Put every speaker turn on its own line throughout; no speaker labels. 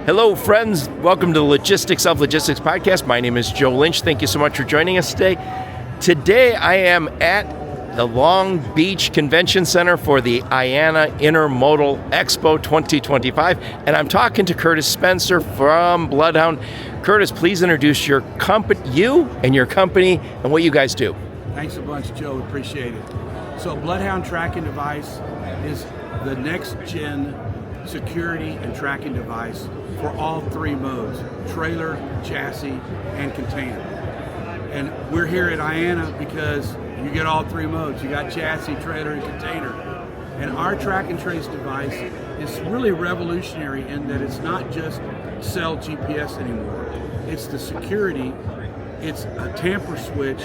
Hello, friends. Welcome to the Logistics of Logistics podcast. My name is Joe Lynch. Thank you so much for joining us today. Today, I am at the Long Beach Convention Center for the IANA Intermodal EXPO 2025, and I'm talking to Curtis Spencer from Bloodhound. Curtis, please introduce you and your company and what you guys do.
Thanks a bunch, Joe. Appreciate it. So Bloodhound Tracking Device is the next gen security and tracking device for all three modes: trailer, chassis, and container. And we're here at IANA because you get all three modes. You got chassis, trailer, and container. And our track and trace device is really revolutionary in that it's not just cell GPS anymore. It's the security, it's a tamper switch,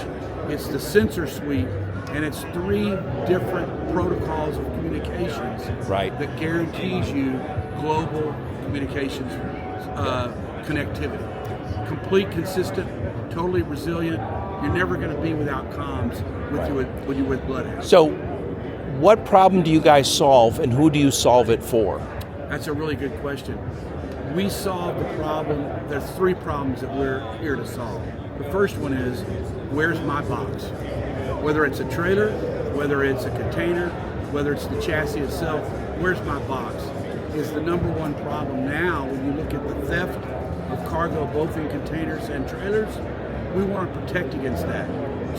it's the sensor suite, and it's three different protocols of communications that guarantees you global communications connectivity. Complete, consistent, totally resilient. You're never going to be without comms when you're with Bloodhound.
So, what problem do you guys solve, and who do you solve it for?
That's a really good question. We solve the problem. There's three problems that we're here to solve. The first one is, where's my box? Whether it's a trailer, whether it's a container, whether it's the chassis itself, where's my box is the number one problem now. When you look at the theft of cargo, both in containers and trailers, we want to protect against that.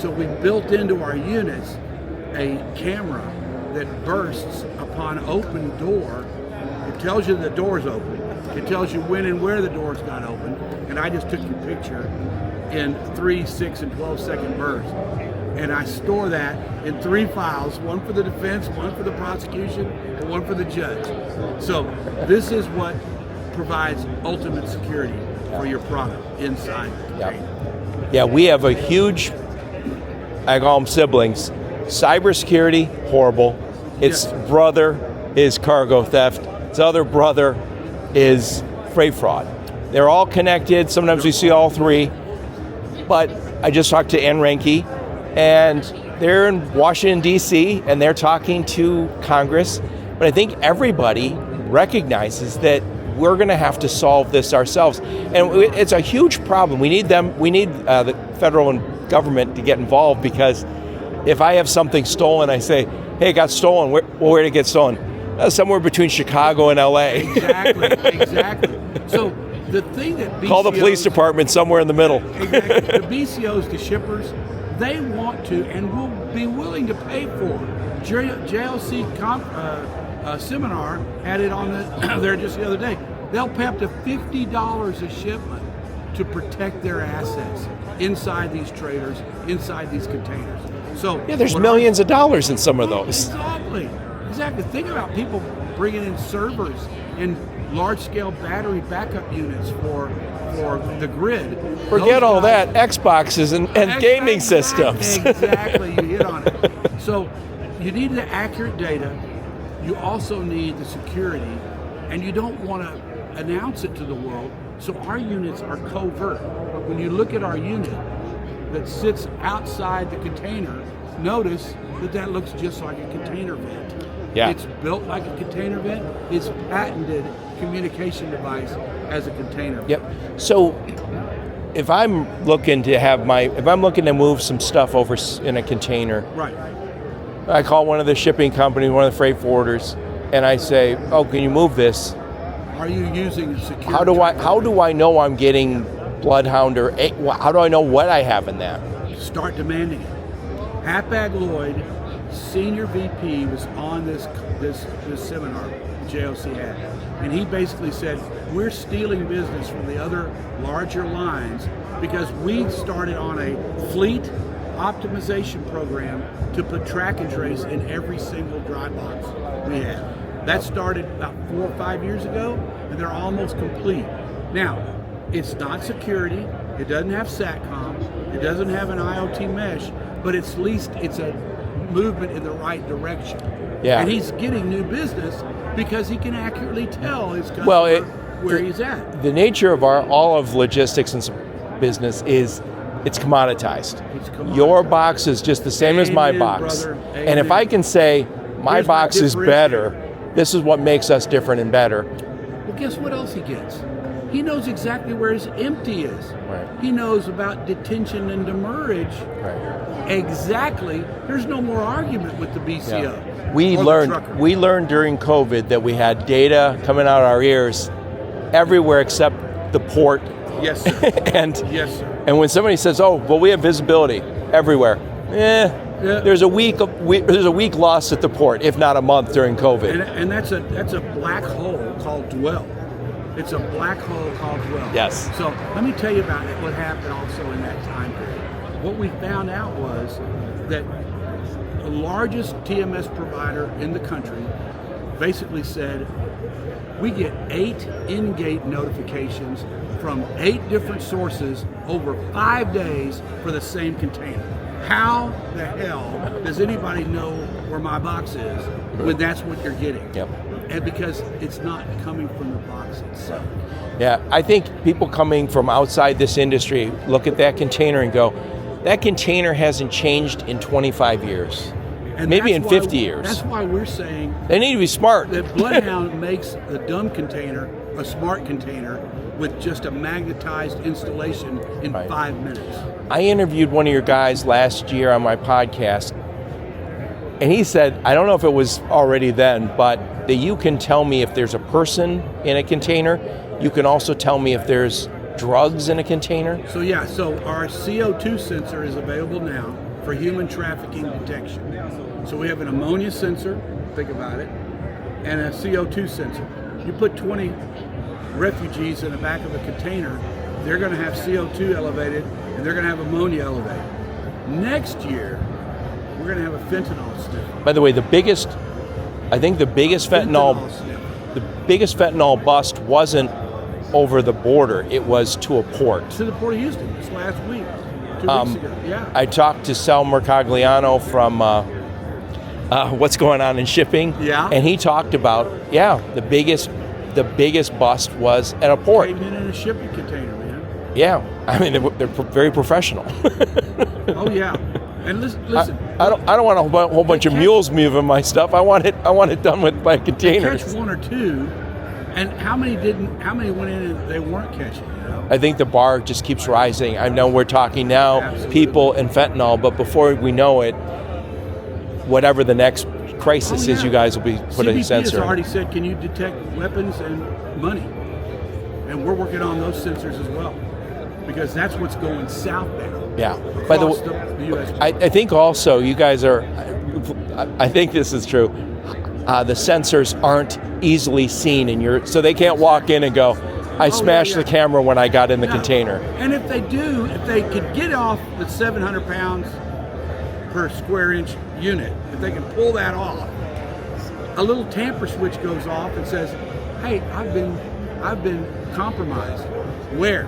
So we built into our units a camera that bursts upon open door. It tells you the door's open. It tells you when and where the doors got open. And I just took your picture in 3, 6, and 12-second bursts. And I store that in 3 files, one for the defense, one for the prosecution, and one for the judge. So this is what provides ultimate security for your product inside the container.
Yeah, we have a huge, I call them siblings, cybersecurity, horrible. Its brother is cargo theft. Its other brother is freight fraud. They're all connected. Sometimes we see all three. But I just talked to Ann Reinke, and they're in Washington, D.C., and they're talking to Congress. But I think everybody recognizes that we're going to have to solve this ourselves. And it's a huge problem. We need the federal and government to get involved, because if I have something stolen, I say, hey, it got stolen. Where did it get stolen? Somewhere between Chicago and L.A.
Exactly. So the thing that BCOs,
call the police department somewhere in the middle.
Exactly. The BCOs, the shippers, they want to and will be willing to pay for. JLC seminar had it on there just the other day. They'll pay up to $50 a shipment to protect their assets inside these trailers, inside these containers. So
yeah, there's millions of dollars in some of those.
Exactly. Think about people bringing in servers and large-scale battery backup units for the grid.
Forget all that, Xboxes and gaming systems.
Exactly, you hit on it. So you need the accurate data. You also need the security, and you don't want to announce it to the world. So our units are covert. When you look at our unit that sits outside the container, notice that looks just like a container vent.
Yeah.
It's built like a container vent. It's patented communication device as a container.
Yep. So if I'm looking to move some stuff over in a container,
right?
I call one of the shipping companies, one of the freight forwarders, and I say, "Oh, can you move this?"
Are you using security?
How do I know I'm getting Bloodhound, or how do I know what I have in that?
Start demanding it. Hapag Lloyd, senior VP, was on this seminar JLC had, and he basically said, we're stealing business from the other larger lines because we started on a fleet optimization program to put track and trace in every single dry box we have. That started about 4 or 5 years ago, and they're almost complete. Now, it's not security, it doesn't have SATCOM, it doesn't have an IoT mesh, but at least it's a movement in the right direction.
Yeah.
And he's getting new business because he can accurately tell his customer where he's at.
The nature of all of logistics and business is it's commoditized. Your box is just the same as my box. And if I can say my box is better, this is what makes us different and better,
Well, guess what else he gets? He knows exactly where his empty is.
Right.
He knows about detention and demurrage.
Right.
Exactly. There's no more argument with the BCO.
Yeah. We learned during COVID that we had data coming out our ears everywhere except the port.
Yes, sir. Yes, sir.
And when somebody says, "Oh, well, we have visibility everywhere,"
Yeah.
there's a week lost at the port, if not a month during COVID.
And that's a black hole called dwell. It's a black hole called dwell.
Yes.
So let me tell you about what happened also in that time period. What we found out was that the largest TMS provider in the country basically said, we get 8 in-gate notifications from 8 different sources over 5 days for the same container. How the hell does anybody know where my box is when that's what you're getting?
Yep.
And because it's not coming from the box itself.
Yeah, I think people coming from outside this industry look at that container and go, that container hasn't changed in 25 years.
And
maybe in 50 years.
That's why we're saying
they need to be smart.
That Bloodhound makes the dumb container a smart container with just a magnetized installation in 5 minutes.
I interviewed one of your guys last year on my podcast, and he said, I don't know if it was already then, but that you can tell me if there's a person in a container. You can also tell me if there's drugs in a container.
So our CO2 sensor is available now for human trafficking detection. So we have an ammonia sensor, think about it, and a CO2 sensor. You put 20 refugees in the back of a container, they're going to have CO2 elevated and they're going to have ammonia elevated. Next year, we're going to have a fentanyl sniff.
By the way, the biggest fentanyl bust wasn't over the border, it was to a port.
To the Port of Houston, this last week, 2 weeks ago, yeah.
I talked to Sal Mercogliano from What's Going On in Shipping, and he talked about, the biggest bust was at a port.
Came in a shipping container, man.
Yeah, I mean, they're very professional.
Oh, yeah. And listen,
I don't want a whole bunch of mules moving my stuff. I want it done with by containers.
Catch 1 or 2, and how many went in and they weren't catching? You know?
I think the bar just keeps rising. I know we're talking now,
Absolutely.
People and fentanyl, but before we know it, whatever the next crisis is, you guys will be putting a sensor.
CBP has already said, can you detect weapons and money? And we're working on those sensors as well, because that's what's going southbound.
Yeah. By the way,
the U.S.
I think also you guys are, I think this is true, the sensors aren't easily seen so they can't walk in and go, I smashed the camera when I got in the container.
And if they do, if they could get off the 700 pounds per square inch unit, if they can pull that off, a little tamper switch goes off and says, hey, I've been compromised. Where?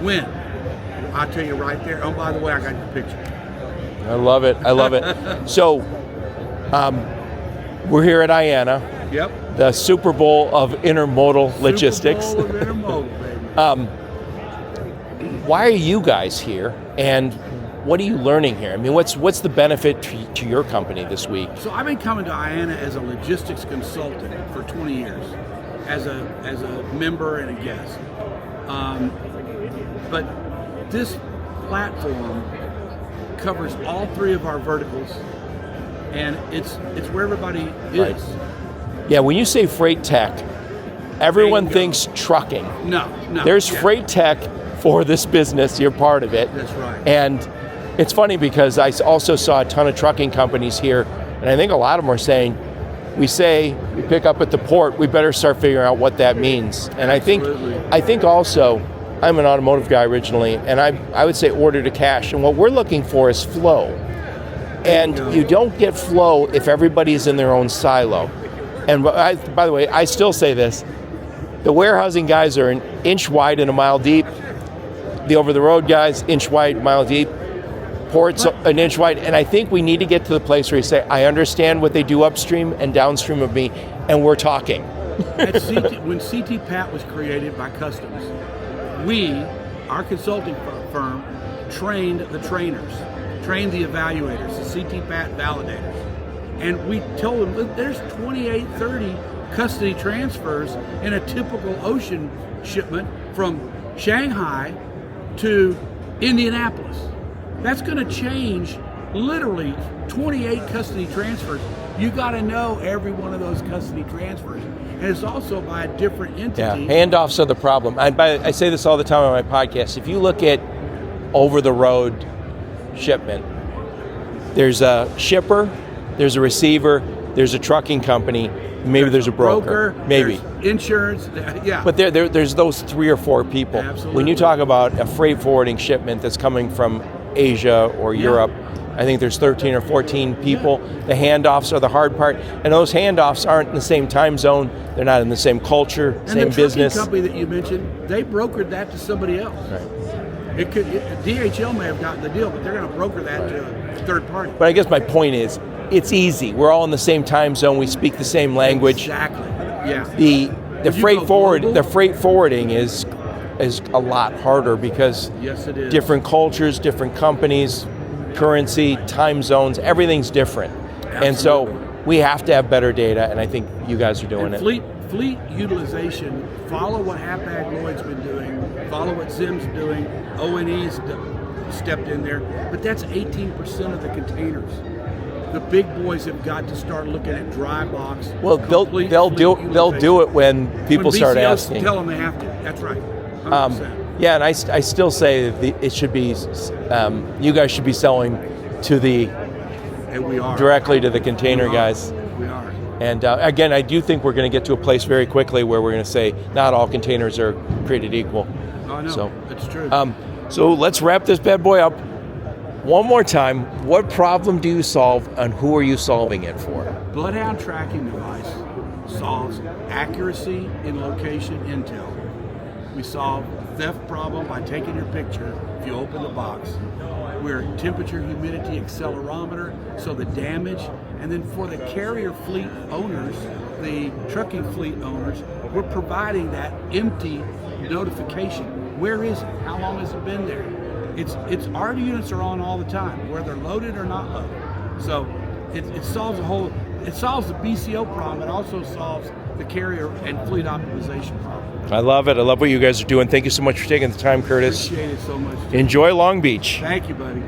When? I'll tell you right there. Oh, by the way, I got your picture.
I love it. So, we're here at IANA.
Yep.
The Super Bowl of intermodal logistics.
Super Bowl of intermodal, baby.
Why are you guys here, and what are you learning here? I mean, what's the benefit to your company this week?
So I've been coming to IANA as a logistics consultant for 20 years, as a member and a guest. But this platform covers all 3 of our verticals, and it's where everybody is.
Right. Yeah, when you say freight tech, everyone thinks trucking.
No.
There's freight tech for this business. You're part of it.
That's right.
And it's funny because I also saw a ton of trucking companies here, and I think a lot of them are saying, we pick up at the port, we better start figuring out what that means. And
Absolutely.
I think also, I'm an automotive guy originally, and I would say order to cash, and what we're looking for is flow. And you don't get flow if everybody's in their own silo. And by the way, I still say this, the warehousing guys are an inch wide and a mile deep. The over-the-road guys, inch wide, mile deep. Ports, an inch wide. And I think we need to get to the place where you say, I understand what they do upstream and downstream of me, and we're talking.
When CT Pat was created by Customs, our consulting firm, trained the trainers, trained the evaluators, the CT Pat validators. And we told them, there's 28, 30 custody transfers in a typical ocean shipment from Shanghai to Indianapolis. That's going to change literally 28 custody transfers. You got to know every one of those custody transfers. And it's also by a different entity.
Yeah, handoffs are the problem. I say this all the time on my podcast. If you look at over-the-road shipment, there's a shipper, there's a receiver, there's a trucking company, maybe there's a broker. Maybe.
There's insurance, yeah.
But there's those 3 or 4 people.
Absolutely.
When you talk about a freight forwarding shipment that's coming from Asia or Europe, I think there's 13 or 14 people.
Yeah.
The handoffs are the hard part. And those handoffs aren't in the same time zone. They're not in the same culture, same business.
And the trucking company that you mentioned, they brokered that to somebody else.
Right.
DHL may have gotten the deal, but they're going to broker that to a third party.
But I guess my point is, it's easy. We're all in the same time zone. We speak the same language.
Exactly. Yeah.
The freight forwarding is a lot harder because
yes, it is.
Different cultures, different companies, currency, time zones, everything's different.
Absolutely.
And so we have to have better data, and I think you guys are doing
and fleet utilization, follow what Hapag-Lloyd's been doing, follow what Zim's doing, O&E's stepped in there, but that's 18% of the containers. The big boys have got to start looking at dry box.
Well, they'll do it when people start asking.
Tell them they have to. That's right. 100%.
Yeah, and I still say that it should be. You guys should be selling to the.
And we are
directly to the container guys.
We are.
And again, I do think we're going to get to a place very quickly where we're going to say not all containers are created equal.
Oh, no,
so
that's true.
So let's wrap this bad boy up. One more time, what problem do you solve and who are you solving it for?
Bloodhound Tracking Device solves accuracy in location intel. We solve theft problem by taking your picture if you open the box. We're temperature, humidity, accelerometer, so the damage. And then for the carrier fleet owners, the trucking fleet owners, we're providing that empty notification. Where is it? How long has it been there? It's our units are on all the time, whether loaded or not loaded. So it solves it solves the BCO problem. It also solves the carrier and fleet optimization problem.
I love it. I love what you guys are doing. Thank you so much for taking the time, Curtis.
Appreciate it so much.
Enjoy Long Beach.
Thank you, buddy.